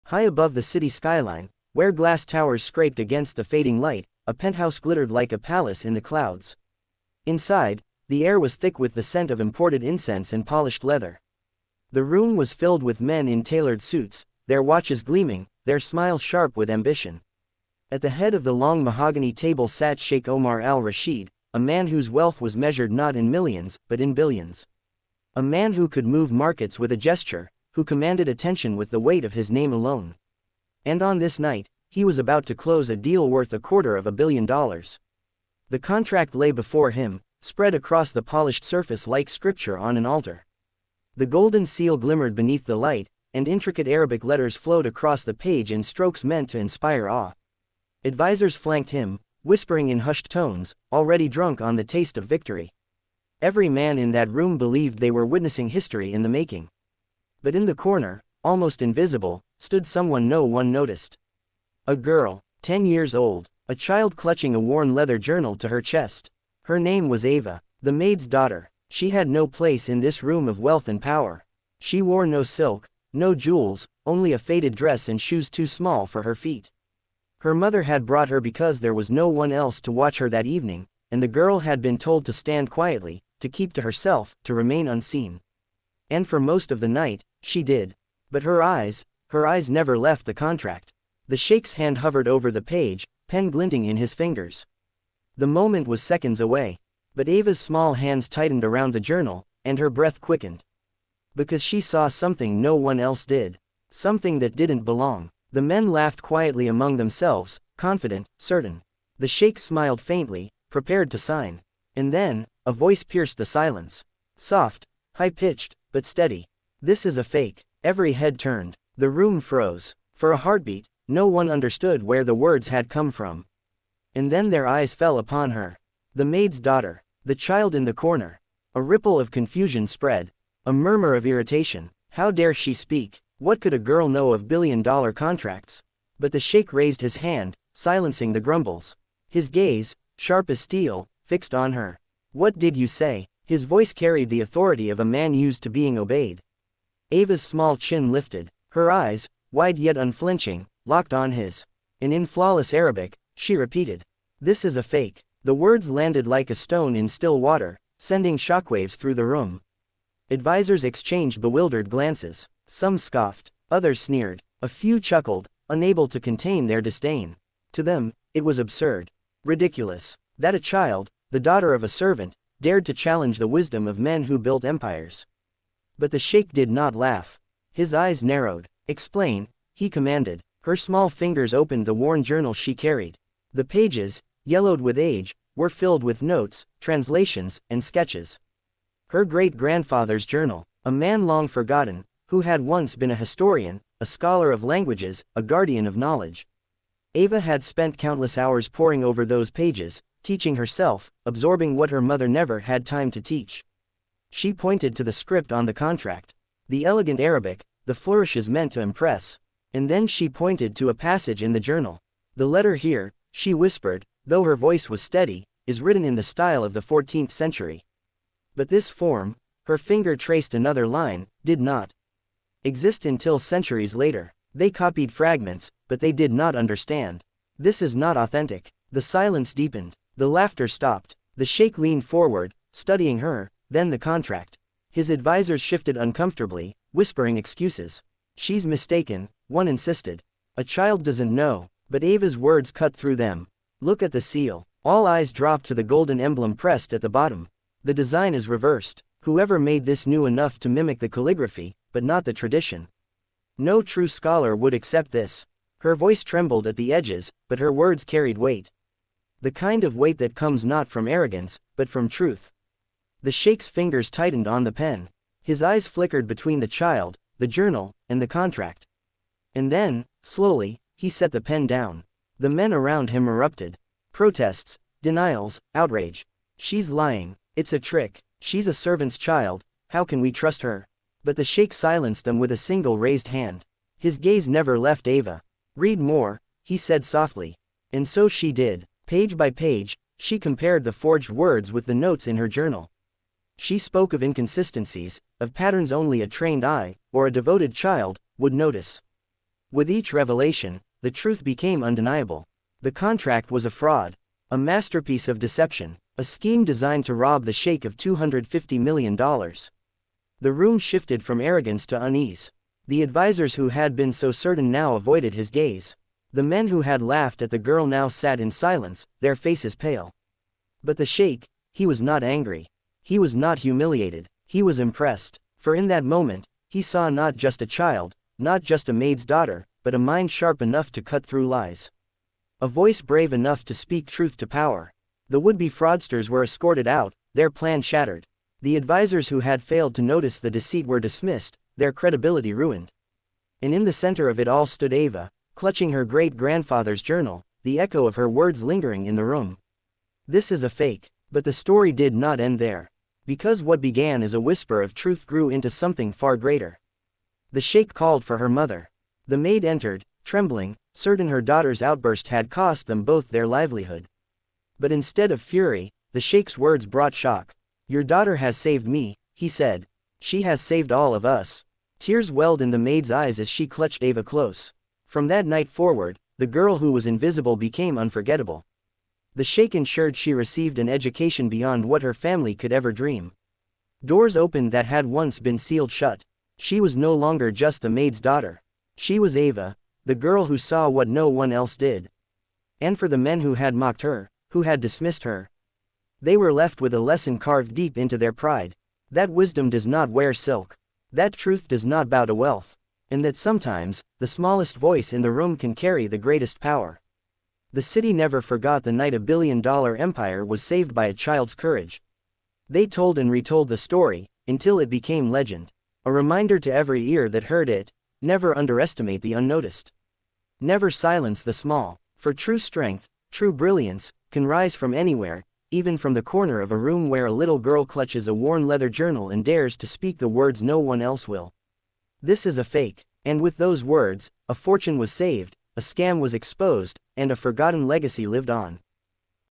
High above the city skyline, where glass towers scraped against the fading light, a penthouse glittered like a palace in the clouds. Inside, the air was thick with the scent of imported incense and polished leather. The room was filled with men in tailored suits, their watches gleaming, their smiles sharp with ambition. At the head of the long mahogany table sat Sheikh Omar Al-Rashid, a man whose wealth was measured not in millions, but in billions. A man who could move markets with a gesture, who commanded attention with the weight of his name alone. And on this night, he was about to close a deal worth $250 million. The contract lay before him, spread across the polished surface like scripture on an altar. The golden seal glimmered beneath the light, and intricate Arabic letters flowed across the page in strokes meant to inspire awe. Advisors flanked him, whispering in hushed tones, already drunk on the taste of victory. Every man in that room believed they were witnessing history in the making. But in the corner, almost invisible, stood someone no one noticed. A girl, 10 years old, a child clutching a worn leather journal to her chest. Her name was Ava, the maid's daughter. She had no place in this room of wealth and power. She wore no silk, no jewels, only a faded dress and shoes too small for her feet. Her mother had brought her because there was no one else to watch her that evening, and the girl had been told to stand quietly, to keep to herself, to remain unseen. And for most of the night, she did. But her eyes never left the contract. The sheikh's hand hovered over the page, pen glinting in his fingers. The moment was seconds away. But Ava's small hands tightened around the journal, and her breath quickened. Because she saw something no one else did. Something that didn't belong. The men laughed quietly among themselves, confident, certain. The sheikh smiled faintly, prepared to sign. And then, a voice pierced the silence. Soft, high-pitched, but steady. This is a fake. Every head turned. The room froze. For a heartbeat, no one understood where the words had come from. And then their eyes fell upon her. The maid's daughter. The child in the corner. A ripple of confusion spread. A murmur of irritation. How dare she speak? What could a girl know of billion-dollar contracts? But the sheikh raised his hand, silencing the grumbles. His gaze, sharp as steel, fixed on her. What did you say? His voice carried the authority of a man used to being obeyed. Ava's small chin lifted. Her eyes, wide yet unflinching, locked on his. And in flawless Arabic, she repeated. This is a fake. The words landed like a stone in still water, sending shockwaves through the room. Advisors exchanged bewildered glances. Some scoffed, others sneered, a few chuckled, unable to contain their disdain. To them, it was absurd. Ridiculous. That a child, the daughter of a servant, dared to challenge the wisdom of men who built empires. But the sheikh did not laugh. His eyes narrowed. Explain, he commanded. Her small fingers opened the worn journal she carried. The pages, yellowed with age, were filled with notes, translations, and sketches. Her great-grandfather's journal, a man long forgotten, who had once been a historian, a scholar of languages, a guardian of knowledge. Ava had spent countless hours poring over those pages, teaching herself, absorbing what her mother never had time to teach. She pointed to the script on the contract. The elegant Arabic, the flourishes meant to impress. And then she pointed to a passage in the journal. The letter here, she whispered, though her voice was steady, is written in the style of the 14th century. But this form, her finger traced another line, did not exist until centuries later. They copied fragments, but they did not understand. This is not authentic. The silence deepened. The laughter stopped. The sheikh leaned forward, studying her, then the contract. His advisors shifted uncomfortably, whispering excuses. She's mistaken, one insisted. A child doesn't know. But Ava's words cut through them. Look at the seal. All eyes dropped to the golden emblem pressed at the bottom. The design is reversed. Whoever made this knew enough to mimic the calligraphy, but not the tradition. No true scholar would accept this. Her voice trembled at the edges, but her words carried weight. The kind of weight that comes not from arrogance, but from truth. The sheikh's fingers tightened on the pen. His eyes flickered between the child, the journal, and the contract. And then, slowly, he set the pen down. The men around him erupted. Protests, denials, outrage. She's lying. It's a trick. She's a servant's child. How can we trust her? But the sheikh silenced them with a single raised hand. His gaze never left Ava. Read more, he said softly. And so she did. Page by page, she compared the forged words with the notes in her journal. She spoke of inconsistencies, of patterns only a trained eye, or a devoted child, would notice. With each revelation, the truth became undeniable. The contract was a fraud. A masterpiece of deception. A scheme designed to rob the Sheikh of $250 million. The room shifted from arrogance to unease. The advisors who had been so certain now avoided his gaze. The men who had laughed at the girl now sat in silence, their faces pale. But the Sheikh, he was not angry. He was not humiliated. He was impressed. For in that moment, he saw not just a child, not just a maid's daughter, but a mind sharp enough to cut through lies. A voice brave enough to speak truth to power. The would-be fraudsters were escorted out, their plan shattered. The advisors who had failed to notice the deceit were dismissed, their credibility ruined. And in the center of it all stood Ava, clutching her great-grandfather's journal, the echo of her words lingering in the room. This is a fake. But the story did not end there. Because what began as a whisper of truth grew into something far greater. The Sheikh called for her mother. The maid entered, trembling, certain her daughter's outburst had cost them both their livelihood. But instead of fury, the Sheikh's words brought shock. "Your daughter has saved me," he said. "She has saved all of us." Tears welled in the maid's eyes as she clutched Ava close. From that night forward, the girl who was invisible became unforgettable. The Sheikh ensured she received an education beyond what her family could ever dream. Doors opened that had once been sealed shut. She was no longer just the maid's daughter. She was Ava, the girl who saw what no one else did. And for the men who had mocked her, who had dismissed her, they were left with a lesson carved deep into their pride. That wisdom does not wear silk. That truth does not bow to wealth. And that sometimes, the smallest voice in the room can carry the greatest power. The city never forgot the night a billion-dollar empire was saved by a child's courage. They told and retold the story, until it became legend. A reminder to every ear that heard it: never underestimate the unnoticed. Never silence the small, for true strength, true brilliance, can rise from anywhere, even from the corner of a room where a little girl clutches a worn leather journal and dares to speak the words no one else will. This is a fake. And with those words, a fortune was saved, a scam was exposed, and a forgotten legacy lived on.